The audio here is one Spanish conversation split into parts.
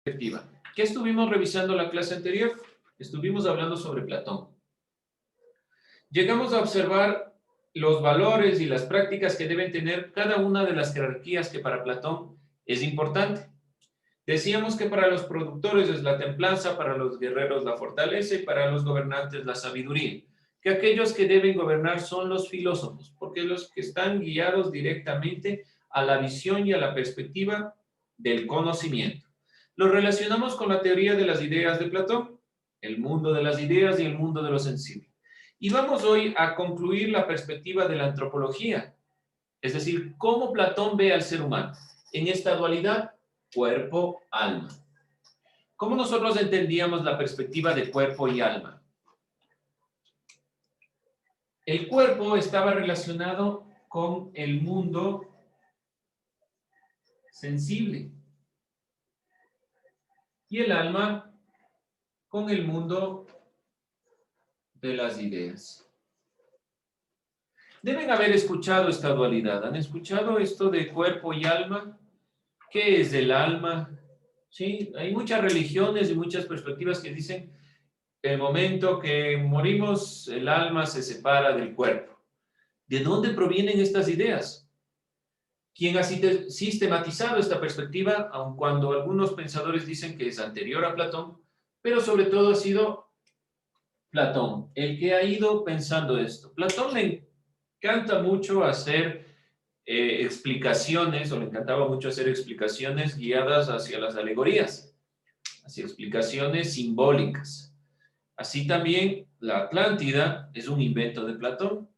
perspectiva. ¿Qué estuvimos revisando la clase anterior? Estuvimos hablando sobre Platón. Llegamos a observar los valores y las prácticas que deben tener cada una de las jerarquías que para Platón es importante. Decíamos que para los productores es la templanza, para los guerreros la fortaleza y para los gobernantes la sabiduría. Que aquellos que deben gobernar son los filósofos, porque los que están guiados directamente a la visión y a la perspectiva del conocimiento. Lo relacionamos con la teoría de las ideas de Platón, el mundo de las ideas y el mundo de lo sensible. Y vamos hoy a concluir la perspectiva de la antropología, es decir, cómo Platón ve al ser humano en esta dualidad cuerpo-alma. ¿Cómo nosotros entendíamos la perspectiva de cuerpo y alma? El cuerpo estaba relacionado con el mundo sensible y el alma con el mundo de las ideas. Deben haber escuchado esta dualidad. ¿Han escuchado esto de cuerpo y alma? ¿Qué es el alma? Sí, hay muchas religiones y muchas perspectivas que dicen que el momento que morimos, el alma se separa del cuerpo. ¿De dónde provienen estas ideas? ¿Quién ha sistematizado esta perspectiva? Aun cuando algunos pensadores dicen que es anterior a Platón, pero sobre todo ha sido Platón el que ha ido pensando esto. Platón le encanta mucho hacer explicaciones, o le encantaba mucho hacer explicaciones guiadas hacia las alegorías, hacia explicaciones simbólicas. Así también la Atlántida es un invento de Platón.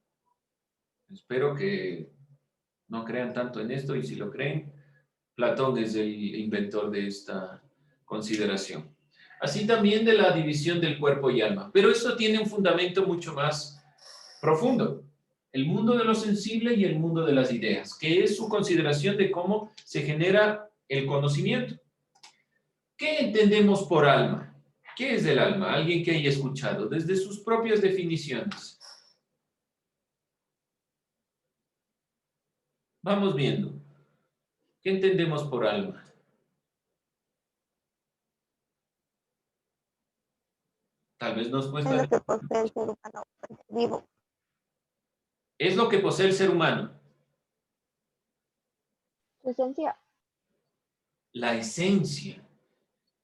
Espero que no crean tanto en esto, y si lo creen, Platón es el inventor de esta consideración. Así también de la división del cuerpo y alma. Pero esto tiene un fundamento mucho más profundo. El mundo de lo sensible y el mundo de las ideas, que es su consideración de cómo se genera el conocimiento. ¿Qué entendemos por alma? ¿Qué es el alma? Alguien que haya escuchado desde sus propias definiciones. Vamos viendo. ¿Qué entendemos por alma? Tal vez nos Es cuesta. lo que posee el ser humano vivo. Es lo que posee el ser humano. Su esencia. La esencia.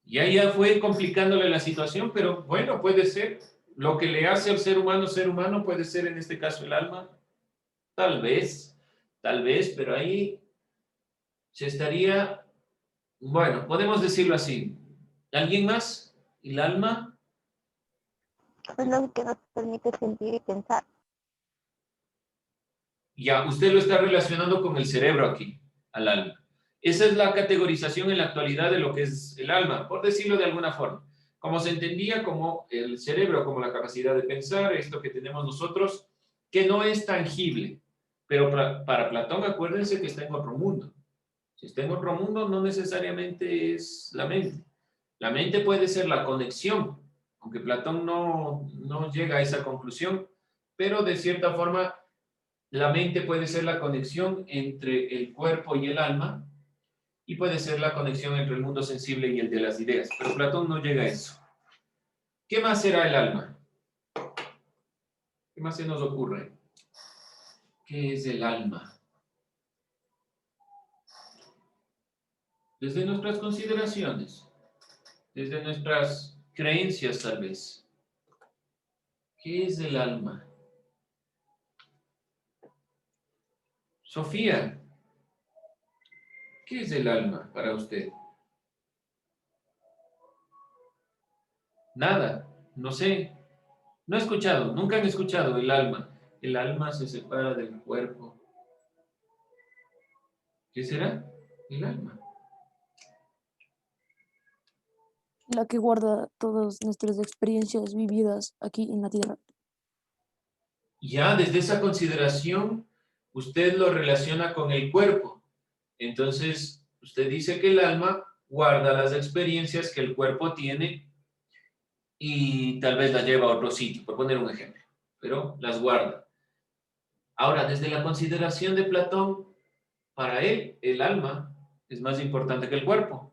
Y ahí ya fue complicándole la situación, pero bueno, puede ser. Lo que le hace al ser humano puede ser en este caso el alma. Tal vez, pero ahí se estaría, bueno, podemos decirlo así. ¿Alguien más? ¿El alma? Es lo que nos permite sentir y pensar. Ya, usted lo está relacionando con el cerebro aquí, al alma. Esa es la categorización en la actualidad de lo que es el alma, por decirlo de alguna forma. Como se entendía como el cerebro, como la capacidad de pensar, esto que tenemos nosotros, que no es tangible. Pero para Platón, acuérdense que está en otro mundo. Si está en otro mundo, no necesariamente es la mente. La mente puede ser la conexión, aunque Platón no llega a esa conclusión, pero de cierta forma la mente puede ser la conexión entre el cuerpo y el alma, y puede ser la conexión entre el mundo sensible y el de las ideas, pero Platón no llega a eso. ¿Qué más será el alma? ¿Qué más se nos ocurre? ¿Qué es el alma? Desde nuestras consideraciones, desde nuestras creencias tal vez. ¿Qué es el alma? Sofía, ¿qué es el alma para usted? Nada, no sé. No he escuchado, nunca han escuchado el alma. El alma se separa del cuerpo. ¿Qué será? El alma. La que guarda todas nuestras experiencias vividas aquí en la Tierra. Ya desde esa consideración, usted lo relaciona con el cuerpo. Entonces, usted dice que el alma guarda las experiencias que el cuerpo tiene y tal vez las lleva a otro sitio, por poner un ejemplo, pero las guarda. Ahora, desde la consideración de Platón, para él el alma es más importante que el cuerpo.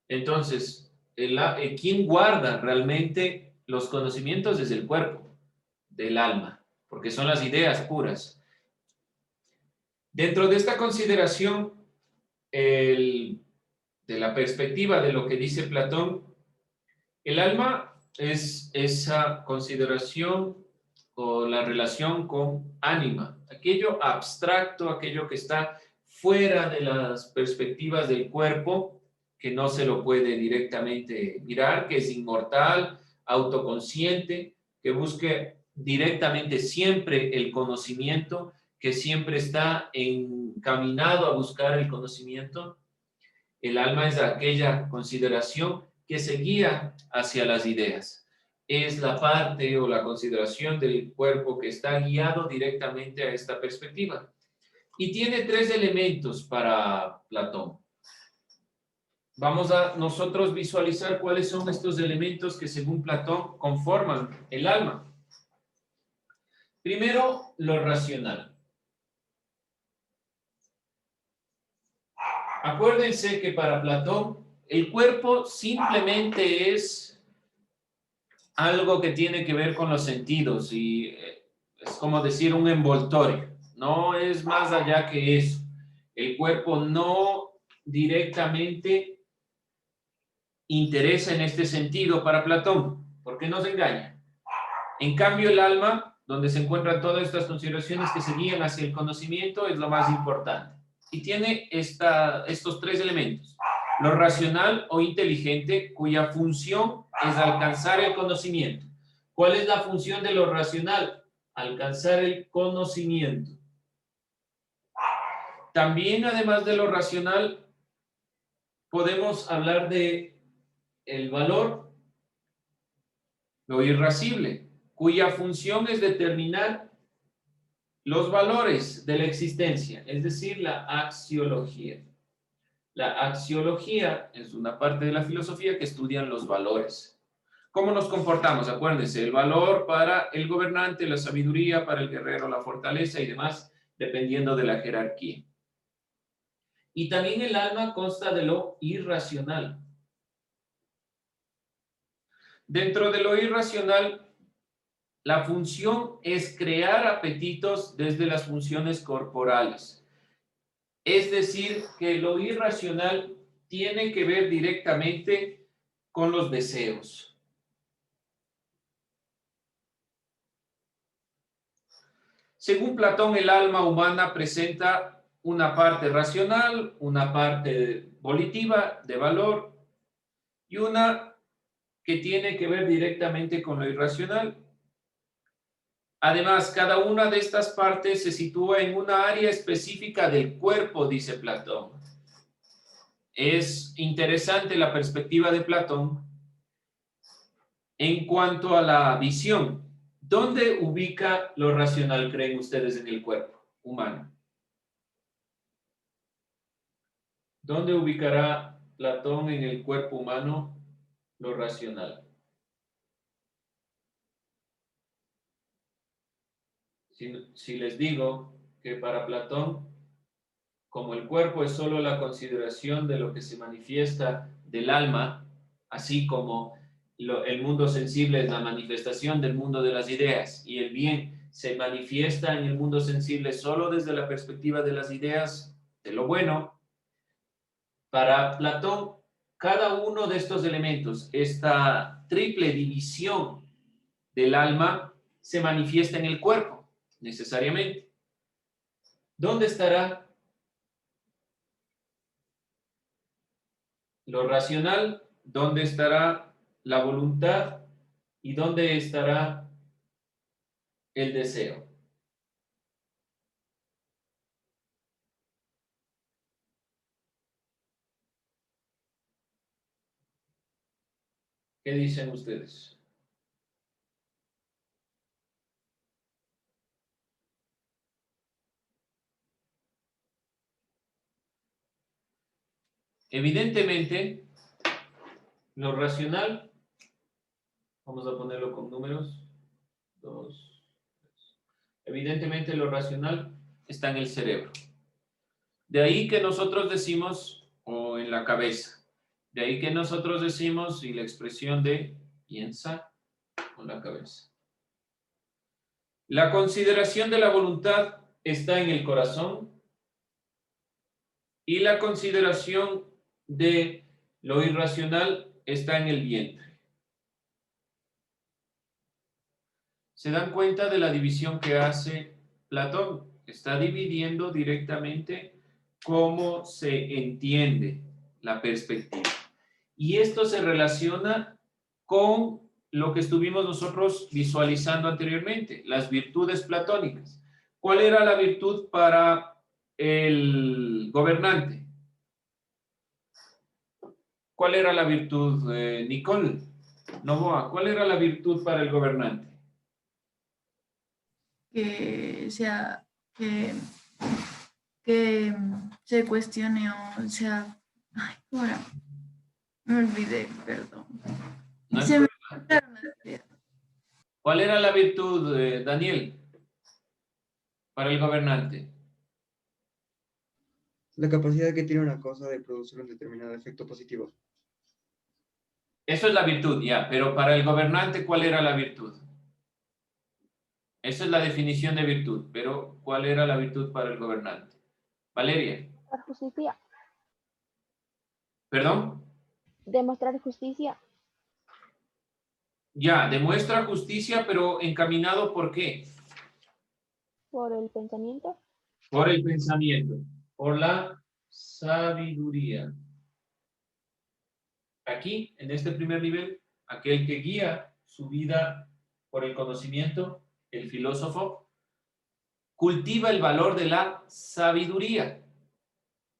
Entonces, ¿quién guarda realmente los conocimientos desde el cuerpo? Del alma, porque son las ideas puras. Dentro de esta consideración, de la perspectiva de lo que dice Platón, el alma es esa consideración o la relación con ánima, aquello abstracto, aquello que está fuera de las perspectivas del cuerpo, que no se lo puede directamente mirar, que es inmortal, autoconsciente, que busque directamente siempre el conocimiento, que siempre está encaminado a buscar el conocimiento. El alma es aquella consideración que se guía hacia las ideas. Es la parte o la consideración del cuerpo que está guiado directamente a esta perspectiva. Y tiene tres elementos para Platón. Vamos a nosotros visualizar cuáles son estos elementos que según Platón conforman el alma. Primero, lo racional. Acuérdense que para Platón el cuerpo simplemente es algo que tiene que ver con los sentidos y es como decir un envoltorio, no es más allá que eso. El cuerpo no directamente interesa en este sentido para Platón, porque no se engaña. En cambio, el alma, donde se encuentran todas estas consideraciones que se guían hacia el conocimiento, es lo más importante. Y tiene estos tres elementos. Lo racional o inteligente, cuya función es alcanzar el conocimiento. ¿Cuál es la función de lo racional? Alcanzar el conocimiento. También, además de lo racional, podemos hablar de el valor, lo irascible, cuya función es determinar los valores de la existencia, es decir, la axiología. La axiología es una parte de la filosofía que estudian los valores. ¿Cómo nos comportamos? Acuérdense, el valor para el gobernante, la sabiduría para el guerrero, la fortaleza y demás, dependiendo de la jerarquía. Y también el alma consta de lo irracional. Dentro de lo irracional, la función es crear apetitos desde las funciones corporales. Es decir, que lo irracional tiene que ver directamente con los deseos. Según Platón, el alma humana presenta una parte racional, una parte volitiva, de valor, y una que tiene que ver directamente con lo irracional. Además, cada una de estas partes se sitúa en una área específica del cuerpo, dice Platón. Es interesante la perspectiva de Platón en cuanto a la visión. ¿Dónde ubica lo racional, creen ustedes, en el cuerpo humano? ¿Dónde ubicará Platón en el cuerpo humano lo racional? Si les digo que para Platón, como el cuerpo es solo la consideración de lo que se manifiesta del alma, así como el mundo sensible es la manifestación del mundo de las ideas y el bien se manifiesta en el mundo sensible solo desde la perspectiva de las ideas, de lo bueno, para Platón, cada uno de estos elementos, esta triple división del alma, se manifiesta en el cuerpo, necesariamente. ¿Dónde estará lo racional? ¿Dónde estará la voluntad? ¿Y dónde estará el deseo? ¿Qué dicen ustedes? Evidentemente, lo racional, vamos a ponerlo con números, 2, 3. Evidentemente lo racional está en el cerebro. De ahí que nosotros decimos, o en la cabeza. De ahí que nosotros decimos, y la expresión de piensa con la cabeza. La consideración de la voluntad está en el corazón y la consideración de lo irracional está en el vientre. ¿Se dan cuenta de la división que hace Platón? Está dividiendo directamente cómo se entiende la perspectiva. Y esto se relaciona con lo que estuvimos nosotros visualizando anteriormente, las virtudes platónicas. ¿Cuál era la virtud para el gobernante? ¿Cuál era la virtud, Nicole Novoa? ¿Cuál era la virtud para el gobernante? Que sea, que se cuestione o sea, ay, ahora me olvidé, perdón. No hay Se me problema. olvidaron las ideas. ¿Cuál era la virtud, Daniel, para el gobernante? La capacidad que tiene una cosa de producir un determinado efecto positivo. Eso es la virtud, ya, pero para el gobernante, ¿cuál era la virtud? Esa es la definición de virtud, pero ¿cuál era la virtud para el gobernante? Valeria, Demostrar justicia. ¿perdón? Demostrar justicia. Ya, demuestra justicia, pero encaminado ¿por qué? Por el pensamiento. Por el pensamiento, por la sabiduría. Aquí, en este primer nivel, aquel que guía su vida por el conocimiento, el filósofo, cultiva el valor de la sabiduría.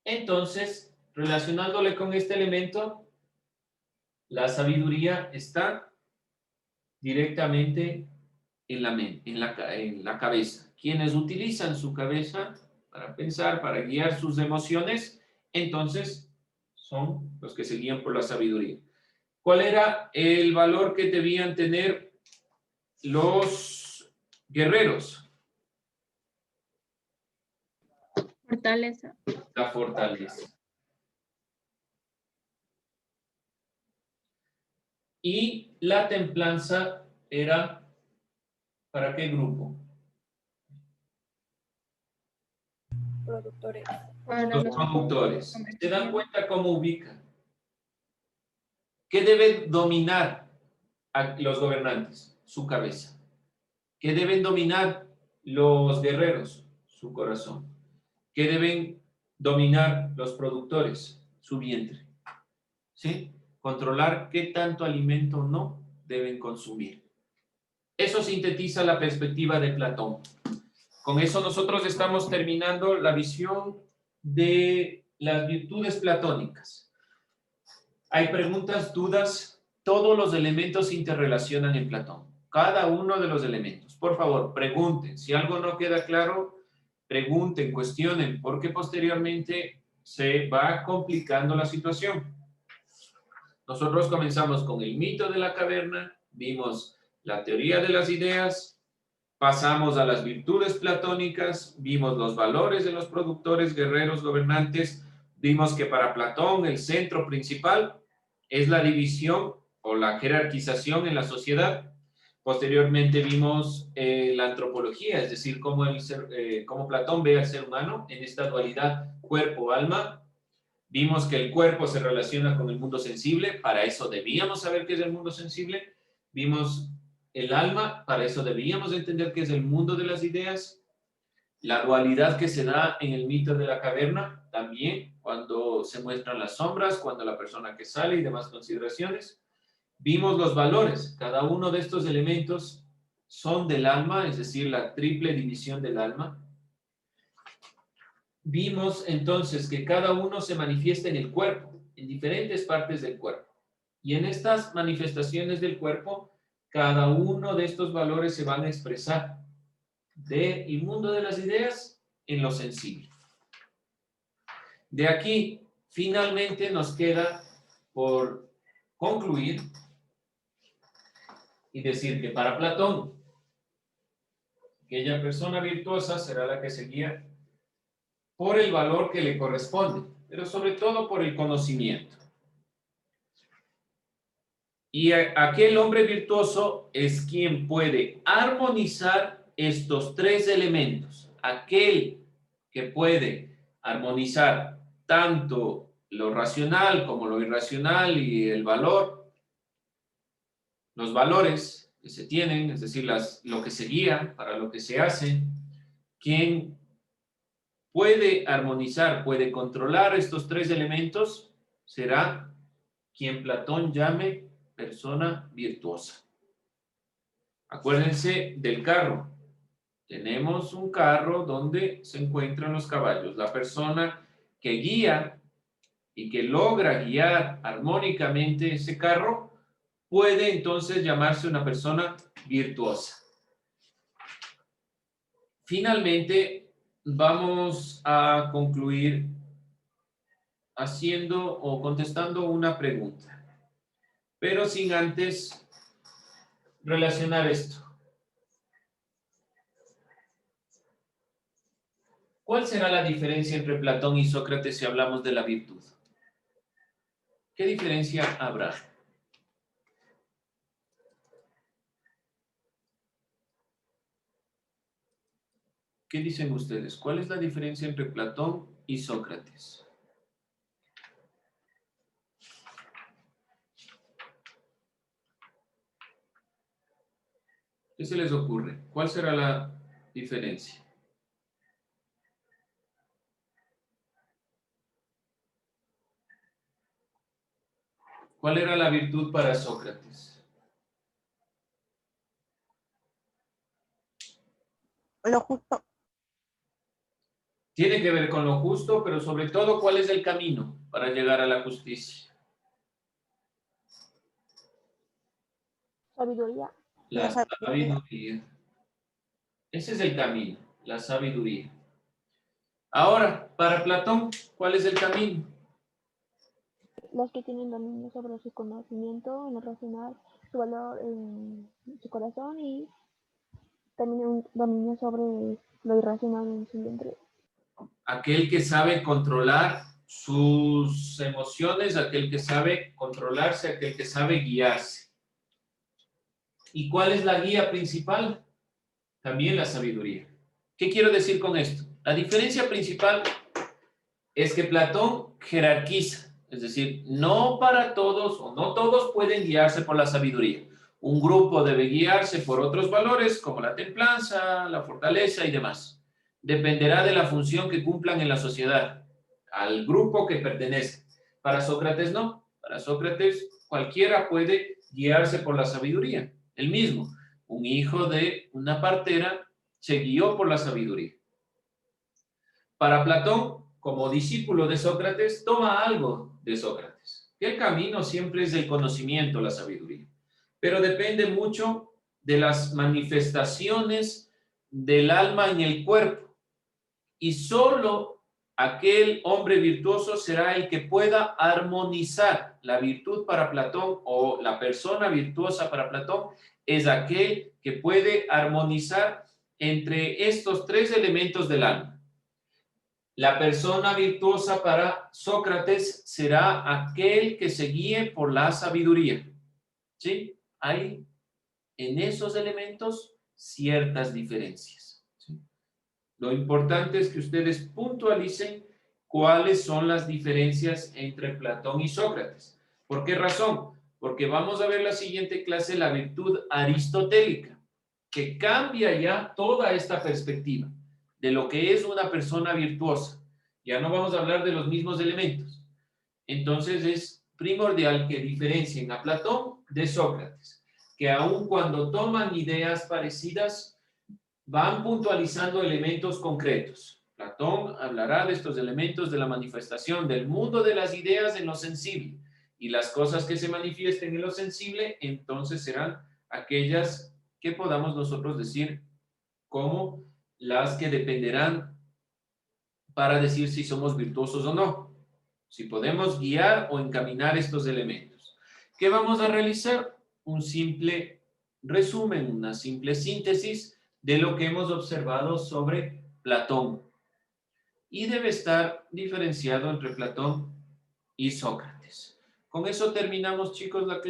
Entonces, relacionándole con este elemento, la sabiduría está directamente en la mente, en la cabeza. Quienes utilizan su cabeza para pensar, para guiar sus emociones, entonces son los que se guían por la sabiduría. ¿Cuál era el valor que debían tener los guerreros? Fortaleza. La fortaleza. Y la templanza era ¿para qué grupo? Productores. Los productores. ¿Se dan cuenta cómo ubica? ¿Qué debe dominar a los gobernantes? Su cabeza. ¿Qué deben dominar los guerreros? Su corazón. ¿Qué deben dominar los productores? Su vientre. ¿Sí? Controlar qué tanto alimento no deben consumir. Eso sintetiza la perspectiva de Platón. Con eso nosotros estamos terminando la visión de las virtudes platónicas. Hay preguntas, dudas, todos los elementos se interrelacionan en Platón. Cada uno de los elementos. Por favor, pregunten. Si algo no queda claro, pregunten, cuestionen, porque posteriormente se va complicando la situación. Nosotros comenzamos con el mito de la caverna, vimos la teoría de las ideas, pasamos a las virtudes platónicas, vimos los valores de los productores, guerreros, gobernantes, vimos que para Platón el centro principal es la división o la jerarquización en la sociedad. Posteriormente vimos la antropología, es decir, cómo Platón ve al ser humano en esta dualidad cuerpo-alma. Vimos que el cuerpo se relaciona con el mundo sensible, para eso debíamos saber qué es el mundo sensible. Vimos el alma, para eso debíamos entender qué es el mundo de las ideas. La dualidad que se da en el mito de la caverna, también cuando se muestran las sombras, cuando la persona que sale y demás consideraciones. Vimos los valores, cada uno de estos elementos son del alma, es decir, la triple división del alma. Vimos entonces que cada uno se manifiesta en el cuerpo, en diferentes partes del cuerpo. Y en estas manifestaciones del cuerpo, cada uno de estos valores se van a expresar del mundo de las ideas en lo sensible. De aquí, finalmente, nos queda por concluir y decir que para Platón, aquella persona virtuosa será la que se guía por el valor que le corresponde, pero sobre todo por el conocimiento. Y aquel hombre virtuoso es quien puede armonizar estos tres elementos. Aquel que puede armonizar tanto lo racional como lo irracional y el valor, los valores que se tienen, es decir, lo que se guía para lo que se hace, quien puede armonizar, puede controlar estos tres elementos, será quien Platón llame persona virtuosa. Acuérdense del carro. Tenemos un carro donde se encuentran los caballos. La persona que guía y que logra guiar armónicamente ese carro puede entonces llamarse una persona virtuosa. Finalmente, vamos a concluir haciendo o contestando una pregunta, pero sin antes relacionar esto. ¿Cuál será la diferencia entre Platón y Sócrates si hablamos de la virtud? ¿Qué diferencia habrá? ¿Qué dicen ustedes? ¿Cuál es la diferencia entre Platón y Sócrates? ¿Qué se les ocurre? ¿Cuál será la diferencia? ¿Cuál era la virtud para Sócrates? Lo justo. Tiene que ver con lo justo, pero sobre todo, ¿cuál es el camino para llegar a la justicia? Sabiduría. La sabiduría. Ese es el camino, la sabiduría. Ahora, para Platón, ¿cuál es el camino? Los que tienen dominio sobre su conocimiento en lo racional, su valor en su corazón y también un dominio sobre lo irracional en su vientre. Aquel que sabe controlar sus emociones, aquel que sabe controlarse, aquel que sabe guiarse. ¿Y cuál es la guía principal? También la sabiduría. ¿Qué quiero decir con esto? La diferencia principal es que Platón jerarquiza, es decir, no para todos o no todos pueden guiarse por la sabiduría. Un grupo debe guiarse por otros valores como la templanza, la fortaleza y demás. Dependerá de la función que cumplan en la sociedad, al grupo que pertenece. Para Sócrates no. Para Sócrates cualquiera puede guiarse por la sabiduría. El mismo, un hijo de una partera se guió por la sabiduría. Para Platón, como discípulo de Sócrates, toma algo de Sócrates. El camino siempre es el conocimiento, la sabiduría. Pero depende mucho de las manifestaciones del alma en el cuerpo. Y solo aquel hombre virtuoso será el que pueda armonizar. La virtud para Platón o la persona virtuosa para Platón es aquel que puede armonizar entre estos tres elementos del alma. La persona virtuosa para Sócrates será aquel que se guíe por la sabiduría. ¿Sí? Hay en esos elementos ciertas diferencias. ¿Sí? Lo importante es que ustedes puntualicen cuáles son las diferencias entre Platón y Sócrates. ¿Por qué razón? Porque vamos a ver la siguiente clase, la virtud aristotélica, que cambia ya toda esta perspectiva de lo que es una persona virtuosa. Ya no vamos a hablar de los mismos elementos. Entonces es primordial que diferencien a Platón de Sócrates, que aun cuando toman ideas parecidas, van puntualizando elementos concretos. Platón hablará de estos elementos de la manifestación del mundo de las ideas en lo sensible, y las cosas que se manifiesten en lo sensible, entonces serán aquellas que podamos nosotros decir como las que dependerán para decir si somos virtuosos o no, si podemos guiar o encaminar estos elementos. ¿Qué vamos a realizar? Un simple resumen, una simple síntesis de lo que hemos observado sobre Platón. Y debe estar diferenciado entre Platón y Sócrates. Con eso terminamos, chicos, la clase.